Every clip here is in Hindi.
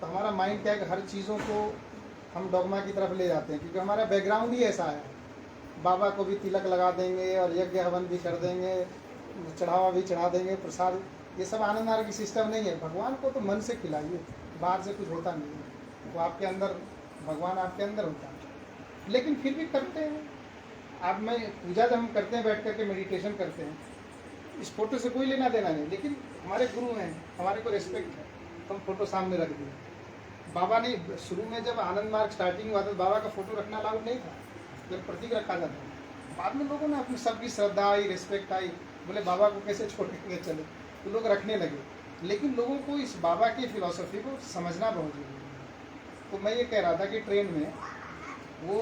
तो हमारा माइंड क्या है कि हर चीज़ों को हम डॉगमा की तरफ ले जाते हैं, क्योंकि हमारा बैकग्राउंड ही ऐसा है। बाबा को भी तिलक लगा देंगे और यज्ञ हवन भी कर देंगे, चढ़ावा भी चढ़ा देंगे, प्रसाद, ये सब आनंद मार्ग की सिस्टम नहीं है। भगवान को तो मन से खिलाइए, बाहर से कुछ होता नहीं है, वो आपके अंदर, भगवान आपके अंदर होता है। लेकिन फिर भी करते हैं आप, मैं पूजा जब हम करते हैं बैठ करके मेडिटेशन करते हैं, इस फोटो से कोई लेना देना नहीं, लेकिन हमारे गुरु हैं, हमारे को रिस्पेक्ट है, तो हम फोटो सामने रख दिए। बाबा ने शुरू में जब आनंद मार्ग स्टार्टिंग हुआ था, बाबा का फोटो रखना अलाउड नहीं था, जब प्रतीक रखा जाता था। बाद में लोगों ने अपनी सबकी श्रद्धा आई, रिस्पेक्ट आई, बोले बाबा को कैसे छोड़ के चले, तो लोग रखने लगे। लेकिन लोगों को इस बाबा की फिलॉसफी को समझना बहुत जरूरी है। तो मैं ये कह रहा था कि ट्रेन में वो,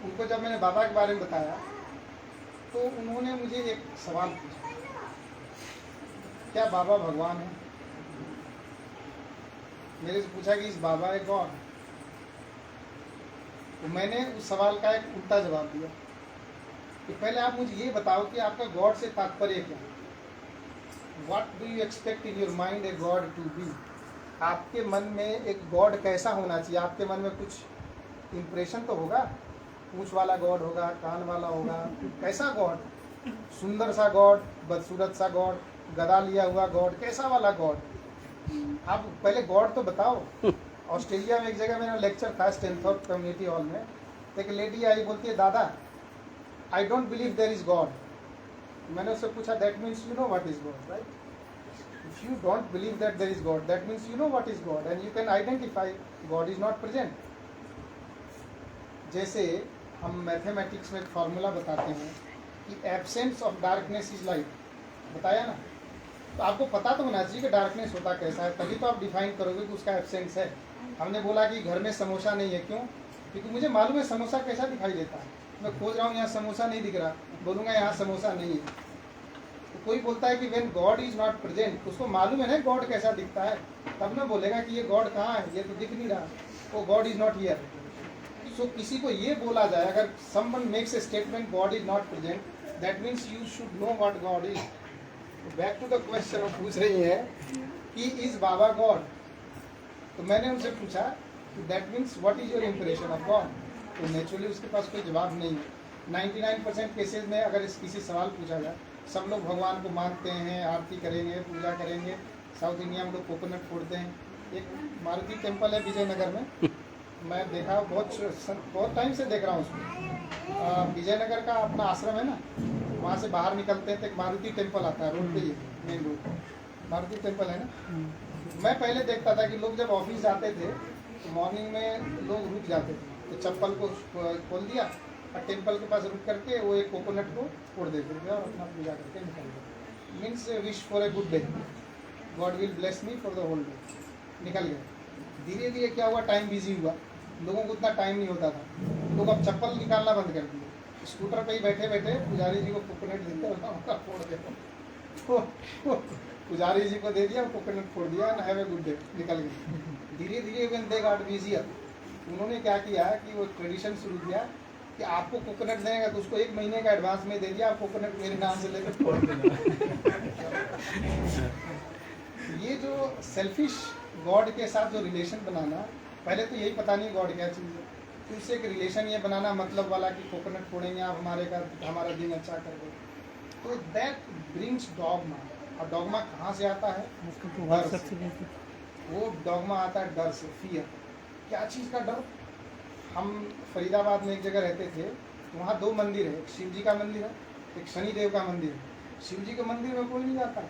उनको जब मैंने बाबा के बारे में बताया तो उन्होंने मुझे एक सवाल पूछा, क्या बाबा भगवान है? मेरे से पूछा कि इस बाबा है गॉड? तो मैंने उस सवाल का एक उल्टा जवाब दिया कि पहले आप मुझे ये बताओ कि आपका गॉड से तात्पर्य क्या है। What do you expect in your mind a god to be? आपके मन में एक गॉड कैसा होना चाहिए? आपके मन में कुछ इम्प्रेशन तो होगा, पूंछ वाला गॉड होगा, कान वाला होगा, कैसा गॉड? सुंदर सा गॉड, बदसूरत सा गॉड, गदा लिया हुआ गॉड, कैसा वाला गॉड? आप पहले गॉड तो बताओ। ऑस्ट्रेलिया में एक जगह मेरा लेक्चर था स्टैनफोर्ड कम्युनिटी हॉल में, एक लेडी आई, बोलती है दादा I don't believe there is god. मैंने उससे पूछा that means you know what is god, right? If you don't believe that there is god, that means you know what is god and you can identify god is not present. जैसे हम मैथमेटिक्स में एक फार्मूला बताते हैं कि absence of darkness is light, बताया ना? तो आपको पता तो होना चाहिए कि डार्कनेस होता कैसा है, तभी तो आप डिफाइन करोगे कि उसका एब्सेंस है। हमने बोला कि घर में समोसा नहीं है, क्यों? क्योंकि मुझे मालूम है समोसा कैसा दिखाई देता है। मैं खोज रहा हूँ, यहाँ समोसा नहीं दिख रहा, बोलूँगा यहाँ समोसा नहीं है। तो कोई बोलता है कि when God is not present, उसको मालूम है ना गॉड कैसा दिखता है, तब ना बोलेगा कि ये गॉड कहाँ है, ये तो दिख नहीं रहा, वो god is not here. So किसी को ये बोला जाए, अगर someone makes a statement god is not present, that means you should know what god is. Back to the question, वो पूछ रही है कि इज बाबा गॉड? तो मैंने उनसे पूछा that means what is your impression of God? तो नेचुरली उसके पास कोई जवाब नहीं है। 99% केसेज में अगर इस किसी सवाल पूछा जाए, सब लोग भगवान को मानते हैं, आरती करेंगे, पूजा करेंगे। साउथ इंडिया में लोग कोकोनट फोड़ते हैं। एक मारुति टेम्पल है विजयनगर में, मैं देखा, बहुत टाइम से देख रहा हूँ उसमें। विजयनगर का अपना आश्रम है ना, वहाँ से बाहर निकलते हैं तो एक मारुति टेम्पल आता है रोड पे ही, मेन रोड मारुति टेम्पल है ना। मैं पहले देखता था कि लोग जब ऑफिस जाते थे तो मॉर्निंग में लोग रुक जाते थे, तो चप्पल को खोल दिया और टेम्पल के पास रुक करके वो एक कोकोनट को फोड़ देते थे और अपना पूजा करके निकल गए। Means wish for a good day, god will bless me for the whole day, निकल गए। धीरे धीरे क्या हुआ, टाइम बिजी हुआ, लोगों को उतना टाइम नहीं होता था, लोग अब चप्पल निकालना बंद कर दिए, स्कूटर पे ही बैठे बैठे पुजारी जी को कोकोनट देते और फोड़ देते। पुजारी जी को दे दिया, कोकोनट फोड़ दिया, and have a good day, निकल गए। धीरे धीरे व्हेन दे गॉट बिजियर, उन्होंने क्या किया कि वो ट्रेडिशन शुरू किया कि आपको कोकोनट देगा तो उसको 1 महीने का एडवांस में दे दिया, आप कोकोनट मेरे नाम से लेकर फोड़ देना। ये जो सेल्फिश गॉड के साथ जो रिलेशन बनाना, पहले तो यही पता नहीं गॉड क्या चीज़ है, तो उससे एक रिलेशन ये बनाना मतलब वाला कि कोकोनट फोड़ेंगे आप हमारा दिन अच्छा कर दो, तो दैट ब्रिंग्स डॉगमा। और डॉगमा कहाँ से आता है? डर से। वो डॉगमा आता है डर से, फियर। क्या चीज़ का डर? हम फरीदाबाद में एक जगह रहते थे, वहाँ 2 मंदिर है, एक शिव जी का मंदिर है, एक शनिदेव का मंदिर है। शिव जी के मंदिर में कोई नहीं जाता,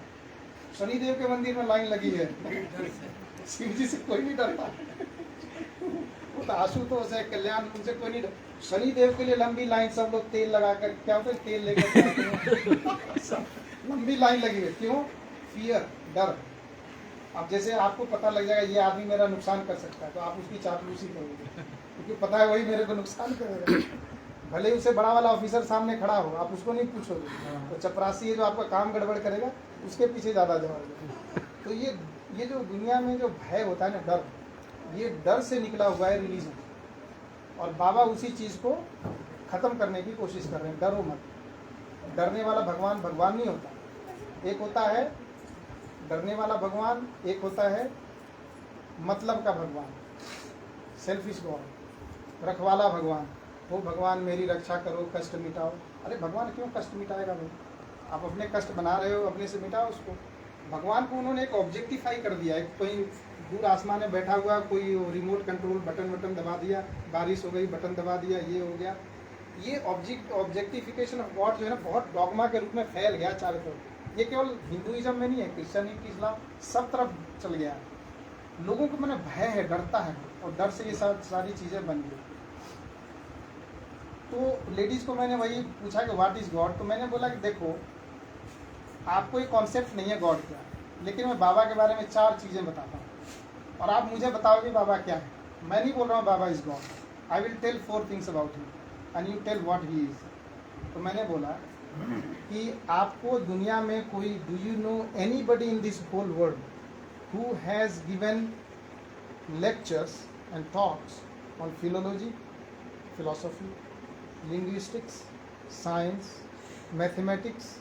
शनिदेव के मंदिर में लाइन लगी है। शिव जी से कोई नहीं डरता, वो तो आशुतोष है, कल्याण, उनसे कोई नहीं डर। शनिदेव के लिए लंबी लाइन, सब लोग तेल लगा कर, क्या होता है, तेल लेकर लंबी लाइन लगी है। क्यों? फियर, डर। अब जैसे आपको पता लग जाएगा ये आदमी मेरा नुकसान कर सकता है, तो आप उसकी चापलूसी करोगे, क्योंकि पता है वही मेरे को नुकसान करेगा। भले ही उससे बड़ा वाला ऑफिसर सामने खड़ा हो, आप उसको नहीं पूछोगे, तो चपरासी है जो आपका काम गड़बड़ करेगा, उसके पीछे ज़्यादा जाओगे। तो ये जो दुनिया में जो भय होता है ना, डर, ये डर से निकला हुआ है रिलीजन, और बाबा उसी चीज़ को ख़त्म करने की कोशिश कर रहे हैं। डरो मत। डरने वाला भगवान भगवान नहीं होता, एक होता है डरने वाला भगवान, एक होता है मतलब का भगवान, सेल्फिश गॉड, रखवाला भगवान, वो भगवान मेरी रक्षा करो, कष्ट मिटाओ। अरे भगवान क्यों कष्ट मिटाएगा भाई? आप अपने कष्ट बना रहे हो, अपने से मिटाओ उसको। भगवान को उन्होंने एक ऑब्जेक्टिफाई कर दिया, एक कहीं दूर आसमान में बैठा हुआ कोई रिमोट कंट्रोल बटन दबा दिया, बारिश हो गई, बटन दबा दिया, ये हो गया। ये ऑब्जेक्टिफिकेशन ऑफ गॉड जो है ना, बहुत डॉगमा के रूप में फैल गया चारों तरफ। ये केवल हिंदुइज्म में नहीं है, क्रिश्चियनिटी, इस्लाम, सब तरफ चल गया है। लोगों को मैंने भय है, डरता है, और डर से ये सारी चीज़ें बन गई। तो लेडीज़ को मैंने वही पूछा कि व्हाट इज़ गॉड, तो मैंने बोला कि देखो, आपको एक कॉन्सेप्ट नहीं है गॉड क्या, लेकिन मैं बाबा के बारे में 4 चीज़ें बताता हूँ और आप मुझे बताओगे बाबा क्या है। मैं नहीं बोल रहा हूँ Baba is God, I will tell 4 things about him and you tell what he is. तो मैंने बोला कि आपको दुनिया में कोई, do you know anybody in this whole world who has given lectures and talks on philology, philosophy, linguistics, science, mathematics,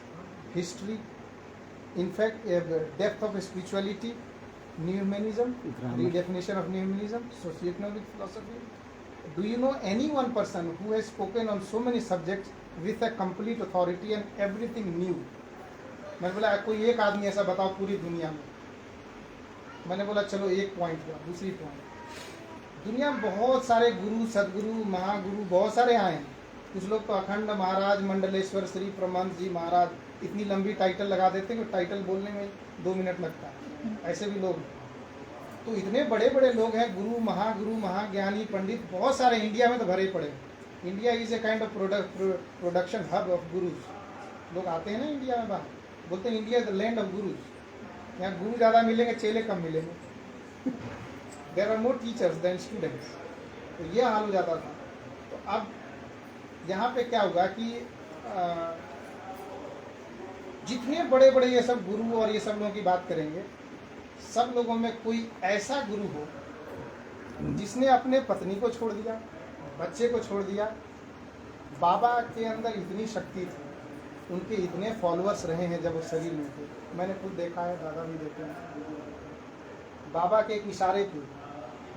history, in fact, depth of spirituality, Newmanism, redefinition of Newmanism, socioeconomic philosophy. Do you know any one person who has spoken on so many subjects with a complete authority and everything new? मैंने बोला कोई एक आदमी ऐसा बताओ पूरी दुनिया में। मैंने बोला चलो एक पॉइंट हुआ। दूसरी पॉइंट, दुनिया में बहुत सारे गुरु, सदगुरु, महागुरु बहुत सारे आए हैं। कुछ लोग तो अखंड महाराज, मंडलेश्वर श्री प्रमंत जी महाराज, इतनी लंबी टाइटल लगा देते हैं कि टाइटल बोलने में 2 मिनट लगता है। ऐसे भी लोग, तो इतने बड़े बड़े लोग हैं, गुरु, महागुरु, महाज्ञानी, पंडित बहुत सारे इंडिया में तो भरे पड़े। India is a kind of production hub of gurus. लोग आते हैं ना इंडिया में, बाहर बोलते हैं India is the land of gurus. यहाँ गुरु ज़्यादा मिलेंगे, चेले कम मिलेंगे। There are more teachers than students. तो ये हाल हो जाता था। तो अब यहाँ पे क्या होगा कि जितने बड़े बड़े ये सब गुरु और ये सब लोगों की बात करेंगे, सब लोगों में कोई ऐसा गुरु हो जिसने अपने पत्नी को छोड़ दिया, बच्चे को छोड़ दिया। बाबा के अंदर इतनी शक्ति थी, उनके इतने फॉलोअर्स रहे हैं जब वो शरीर में थे। मैंने खुद देखा है, दादा भी देखे हैं। बाबा के एक इशारे पे,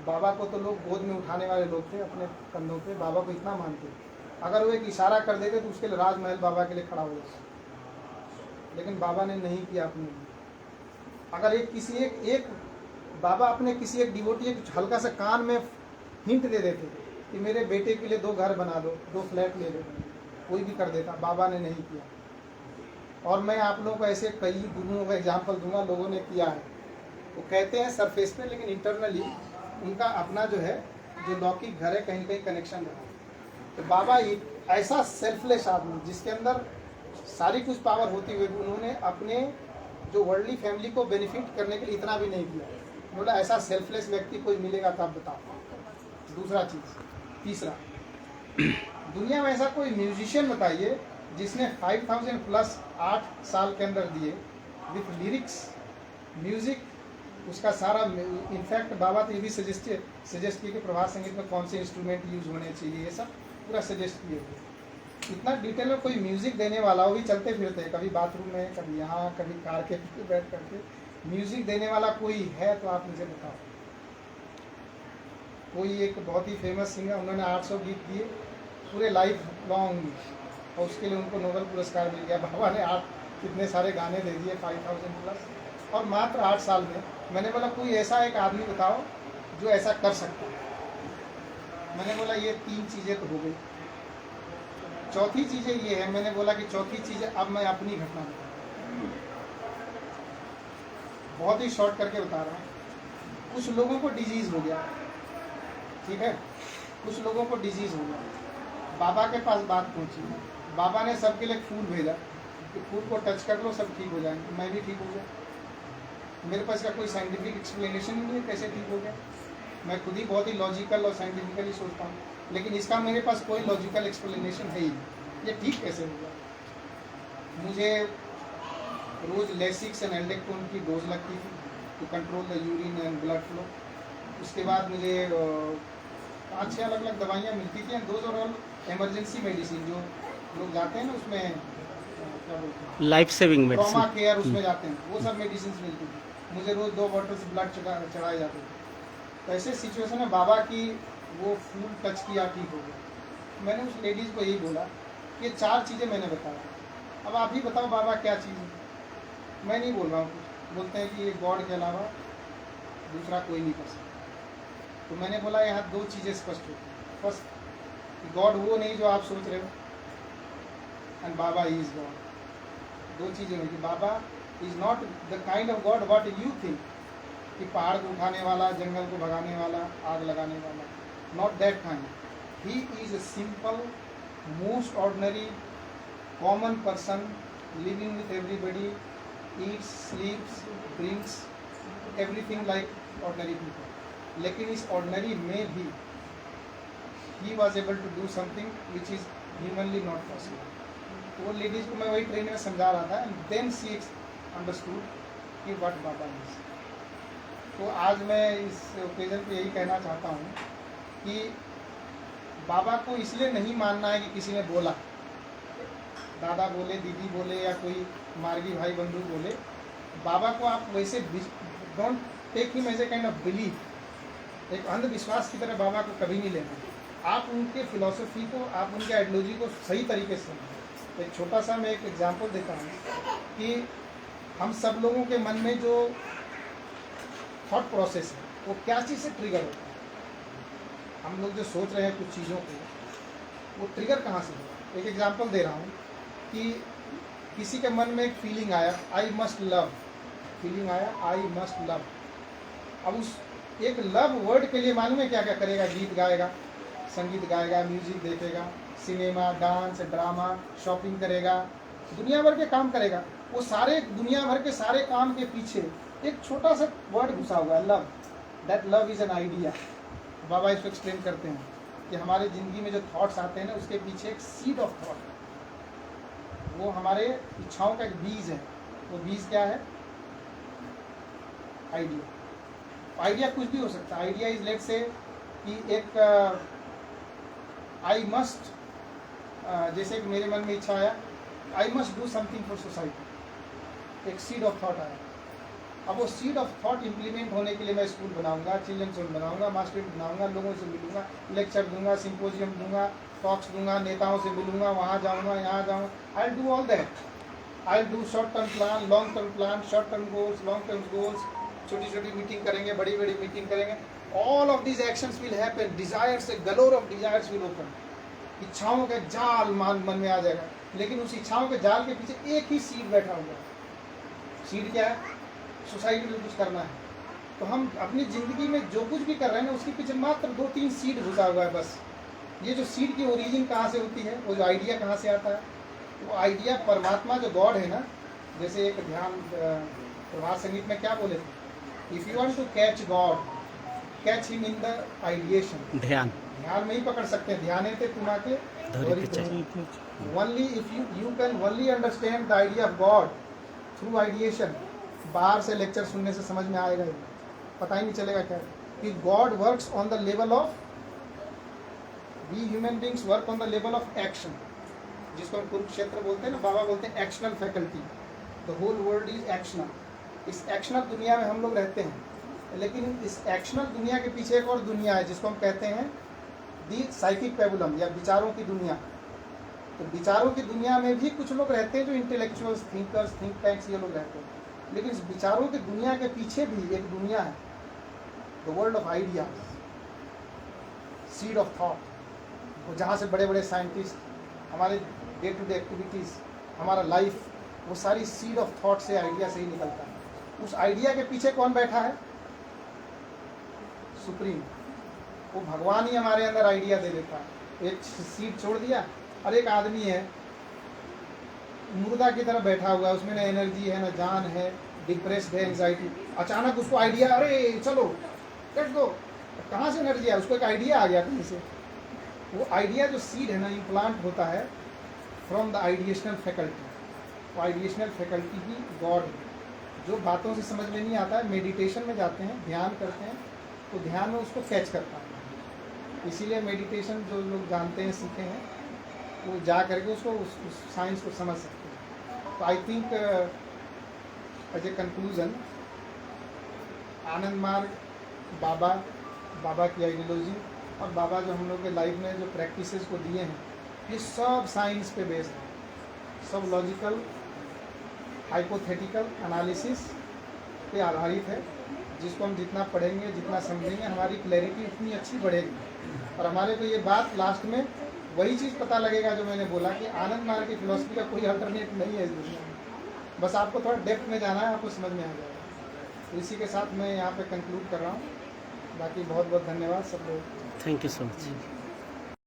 बाबा को तो लोग गोद में उठाने वाले लोग थे अपने कंधों पे, बाबा को इतना मानते। अगर वो एक इशारा कर देते तो उसके लिए राजमहल बाबा के लिए खड़ा हो जाता, लेकिन बाबा ने नहीं किया अपने। अगर एक बाबा अपने किसी एक डिवोटी को हल्का सा कान में हिंट दे देते कि मेरे बेटे के लिए 2 घर बना दो, 2 फ्लैट ले लो, कोई भी कर देता। बाबा ने नहीं किया। और मैं आप लोगों को ऐसे कई गुरुओं का एग्जाम्पल दूंगा, लोगों ने किया है। वो कहते हैं सरफेस पे, लेकिन इंटरनली उनका अपना जो है, जो लौकिक घर है, कहीं कहीं कनेक्शन रहा। तो बाबा ऐसा सेल्फलेस आदमी जिसके अंदर सारी कुछ पावर होती हुई, उन्होंने अपने जो वर्ल्डली फैमिली को बेनिफिट करने के लिए इतना भी नहीं किया। बोला ऐसा सेल्फलेस व्यक्ति कोई मिलेगा तो आप बताओ। दूसरा चीज़, तीसरा, दुनिया में ऐसा कोई म्यूजिशियन बताइए जिसने 5000 प्लस 8 साल के अंदर दिए विथ लिरिक्स, म्यूजिक, उसका सारा। इनफैक्ट बाबा तो ये भी सजेस्ट किए कि प्रभात संगीत में कौन से इंस्ट्रूमेंट यूज होने चाहिए, ये सब पूरा सजेस्ट किए थे। इतना डिटेल में कोई म्यूजिक देने वाला, वो भी चलते फिरते हैं, कभी बाथरूम में, कभी यहाँ, कभी कार के बैठ करके म्यूजिक देने वाला कोई है तो आप मुझे बताओ। कोई एक बहुत ही फेमस सिंगर, उन्होंने 800 गीत दिए पूरे लाइफ लॉन्ग, और उसके लिए उनको नोबेल पुरस्कार मिल गया। बाबा ने कितने सारे गाने दे दिए, 5000 प्लस, और मात्र 8 साल में। मैंने बोला कोई ऐसा एक आदमी बताओ जो ऐसा कर सकता है। मैंने बोला ये 3 चीज़ें तो हो गई, चौथी चीज़ें ये है। मैंने बोला कि चौथी चीज़ें अब मैं अपनी घटना बताऊँ, बहुत ही शॉर्ट करके बता रहा हूँ। कुछ लोगों को डिजीज़ हो गया, ठीक है, कुछ लोगों को डिजीज़ हो गया, बाबा के पास बात पहुँची, बाबा ने सबके लिए फूल भेजा कि फूल को टच कर लो सब ठीक हो जाएंगे। मैं भी ठीक हो गया। मेरे पास का कोई साइंटिफिक एक्सप्लेनेशन नहीं है कैसे ठीक हो गया। मैं खुद ही बहुत ही लॉजिकल और साइंटिफिकली सोचता हूँ, लेकिन इसका मेरे पास कोई लॉजिकल एक्सप्लेनेशन है ही नहीं। ये ठीक कैसे हो गया? मुझे रोज़ लेसिक्स एंड एल्डेक्टोन की डोज लगती थी to control the urine and blood flow. उसके बाद मुझे 5-6 अलग अलग दवाइयाँ मिलती थी, एंड दोज और ऑल इमरजेंसी मेडिसिन। जो लोग जाते हैं ना उसमें क्या बोलते हैं, life saving medicine, trauma care, उसमें जाते हैं, वो सब मेडिसिन मिलती थी। मुझे रोज़ 2 बॉटल्स ब्लड चढ़ाए जाते थे। तो ऐसे सिचुएशन में बाबा की वो फूल टच किया, ठीक हो गया। मैंने उस लेडीज़ को यही बोला, ये 4 चीज़ें मैंने बताया, अब आप ही बताओ बाबा क्या चीज़ है। मैं नहीं बोल रहा हूँ कुछ, बोलते हैं कि ये गॉड के अलावा दूसरा कोई नहीं कर सकता। तो मैंने बोला यहाँ 2 चीज़ें स्पष्ट होती हैं। फर्स्ट, गॉड वो नहीं जो आप सोच रहे हो, एंड बाबा इज गॉड। 2 चीज़ें होंगी, Baba is not the kind of God what you think, कि पहाड़ को उठाने वाला, जंगल को भगाने वाला, आग लगाने वाला, not that kind. He is a simple, most ordinary, common person, living with everybody, eats, sleeps, drinks everything like ordinary people. लेकिन इस ऑर्डिनरी में भी he was able to do something which is humanly not possible. वो लेडीज़ को मैं वही ट्रेन में समझा रहा था, एंड देन शी अंडरस्टूड कि व्हाट बाबा इज। तो आज मैं इस ओकेजन पे यही कहना चाहता हूँ कि बाबा को इसलिए नहीं मानना है कि किसी ने बोला, दादा बोले, दीदी बोले, या कोई मार्गी भाई बंधु बोले। बाबा को आप वैसे don't take him as a kind of belief, एक अंधविश्वास की तरह बाबा को कभी नहीं लेना। आप उनके फिलॉसफी को, आप उनके आइडियोलॉजी को सही तरीके से समझें। एक छोटा सा मैं एक एग्जांपल देता हूँ कि हम सब लोगों के मन में जो थॉट प्रोसेस है वो क्या चीज़ से ट्रिगर होता है। हम लोग जो सोच रहे हैं कुछ चीज़ों को, वो ट्रिगर कहाँ से होगा। एक एग्जांपल दे रहा हूँ कि किसी के मन में एक फीलिंग आया, आई मस्ट लव, फीलिंग आया आई मस्ट लव। अब उस एक लव वर्ड के लिए मालूम है क्या क्या करेगा, गीत गाएगा, संगीत गाएगा, म्यूजिक देखेगा, सिनेमा, डांस, ड्रामा, शॉपिंग करेगा, दुनिया भर के काम करेगा। वो सारे दुनिया भर के सारे काम के पीछे एक छोटा सा वर्ड घुसा हुआ है, love. That love is an idea. Baba इसको एक्सप्लेन करते हैं कि हमारे ज़िंदगी में जो थॉट्स आते हैं ना, उसके पीछे एक सीड ऑफ थॉट है, वो हमारे इच्छाओं का एक बीज है। वो बीज क्या है? आइडिया। आइडिया कुछ भी हो सकता है। आइडिया इज लेट से कि एक आई मस्ट, जैसे कि मेरे मन में इच्छा आया, I must do something for society, एक सीड ऑफ थॉट आया। अब वो सीड ऑफ थॉट इम्प्लीमेंट होने के लिए मैं स्कूल बनाऊंगा, चिल्ड्रन जोन बनाऊंगा, मास्टर बनाऊंगा, लोगों से मिलूंगा, लेक्चर दूंगा, सिंपोजियम दूंगा, टॉक्स दूंगा, नेताओं से मिलूंगा, वहाँ जाऊंगा, यहाँ जाऊंगा। I do all that. I do short term plan, long term plan, short term goals, long term goals, छोटी छोटी मीटिंग करेंगे, बड़ी बड़ी मीटिंग करेंगे। All of these actions will happen. Desires, a galore of desires will open. इच्छाओं का जाल मन में आ जाएगा, लेकिन उस इच्छाओं के जाल के पीछे एक ही सीड बैठा हुआ है। सीड क्या है? सोसाइटी में कुछ करना है। तो हम अपनी ज़िंदगी में जो कुछ भी कर रहे हैं ना, उसके पीछे मात्र 2-3 सीड घुसा हुआ है बस। ये जो सीड की ओरिजिन कहाँ से होती है, वो जो आइडिया कहाँ से आता है, वो आइडिया परमात्मा जो गॉड है ना, जैसे एक ध्यान प्रभात संगीत में क्या बोले थे, if you want to catch god, catch him in the ideation. ध्यान में ही पकड़ सकते हैं। ध्यान थे तुम आके only if you can only understand the idea of God through ideation. बाहर से लेक्चर सुनने से समझ में आएगा ही, पता ही नहीं चलेगा क्या कि God works on the level of, we human beings work on the level of action, जिसको हम कुरुक्षेत्र बोलते हैं ना। बाबा बोलते हैं actional faculty, the whole world is actional. इस एक्शनल दुनिया में हम लोग रहते हैं, लेकिन इस एक्शनल दुनिया के पीछे एक और दुनिया है जिसको हम कहते हैं दी साइकिक पेबुलम, या विचारों की दुनिया। तो विचारों की दुनिया में भी कुछ लोग रहते हैं जो इंटेलेक्चुअल्स, थिंकर्स, थिंक टैंक्स, ये लोग रहते हैं। लेकिन इस विचारों की दुनिया के पीछे भी एक दुनिया है, the world of ideas, seed of thought. वो जहाँ से बड़े बड़े साइंटिस्ट, हमारे डे टू डे एक्टिविटीज़, हमारा लाइफ, वो सारी सीड ऑफ थॉट से, आइडिया से ही निकलता है। उस आइडिया के पीछे कौन बैठा है? सुप्रीम। वो भगवान ही हमारे अंदर आइडिया दे देता है। एक सीड छोड़ दिया, और एक आदमी है मुर्दा की तरह बैठा हुआ है, उसमें ना एनर्जी है, ना जान है, डिप्रेस्ड है, एंजाइटी। अचानक उसको आइडिया, अरे चलो कट दो, कहाँ से एनर्जी है? उसको एक आइडिया आ गया कहीं से। वो आइडिया जो सीड है ना, इम्प्लांट होता है फ्रॉम द आइडिएशनल फैकल्टी। वो आइडिएशनल फैकल्टी ही गॉड है। जो बातों से समझ में नहीं आता है, मेडिटेशन में जाते हैं, ध्यान करते हैं, तो ध्यान में उसको कैच करता है। इसीलिए मेडिटेशन जो लोग जानते हैं, सीखे हैं, वो जा करके उसको उस साइंस को समझ सकते हैं। तो I think as a conclusion, Anand Marg, Baba बाबा की आइडियोलॉजी और बाबा जो हम लोग के लाइफ में जो प्रैक्टिसेस को दिए हैं, ये सब साइंस पे बेस्ड है, सब लॉजिकल हाइपोथेटिकल एनालिसिस पे आधारित है, जिसको हम जितना पढ़ेंगे जितना समझेंगे हमारी क्लैरिटी उतनी अच्छी बढ़ेगी। और हमारे को ये बात लास्ट में वही चीज़ पता लगेगा जो मैंने बोला कि आनंद मार्ग की फिलॉसफी का कोई अल्टरनेट नहीं है इस दुनिया में, बस आपको थोड़ा डेप्थ में जाना है, आपको समझ में आ जाएगा। तो इसी के साथ मैं यहाँ पे कंक्लूड कर रहा हूँ। बाकी बहुत बहुत धन्यवाद सब लोग। Thank you so much.